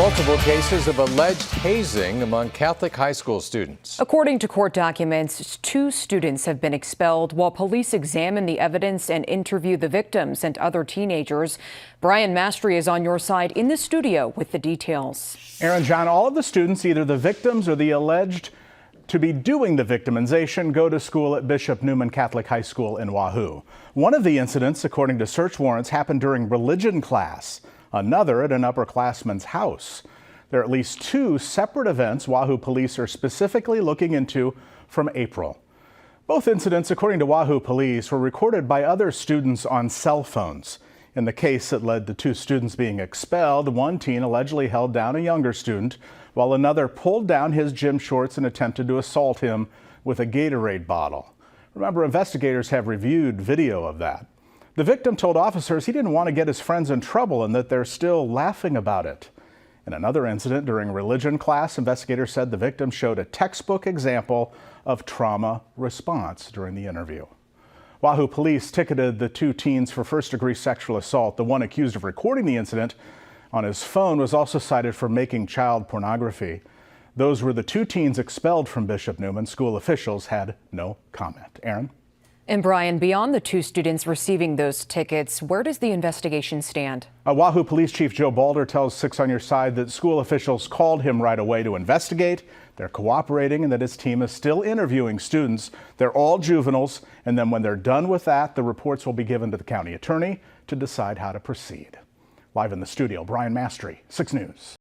Multiple cases of alleged hazing among Catholic high school students. According to court documents, 2 students have been expelled while police examine the evidence and interview the victims and other teenagers. Brian Mastry is on your side in the studio with the details. Aaron, John, all of the students, either the victims or the alleged to be doing the victimization, go to school at Bishop Neumann Catholic High School in Wahoo. One of the incidents, according to search warrants, happened during religion class. Another at an upperclassman's house. There are at least 2 separate events Wahoo police are specifically looking into from April. Both incidents, according to Wahoo police, were recorded by other students on cell phones. In the case that led to 2 students being expelled, one teen allegedly held down a younger student, while another pulled down his gym shorts and attempted to assault him with a Gatorade bottle. Remember, investigators have reviewed video of that. The victim told officers he didn't want to get his friends in trouble and that they're still laughing about it. In another incident during religion class, investigators said the victim showed a textbook example of trauma response during the interview. Wahoo police ticketed the 2 teens for first-degree sexual assault. The one accused of recording the incident on his phone was also cited for making child pornography. Those were the 2 teens expelled from Bishop Neumann. School officials had no comment. Aaron? And Brian, beyond the 2 students receiving those tickets, where does the investigation stand? Wahoo Police Chief Joe Balder tells 6 on Your Side that school officials called him right away to investigate. They're cooperating and that his team is still interviewing students. They're all juveniles, and then when they're done with that, the reports will be given to the county attorney to decide how to proceed. Live in the studio, Brian Mastry, 6 News.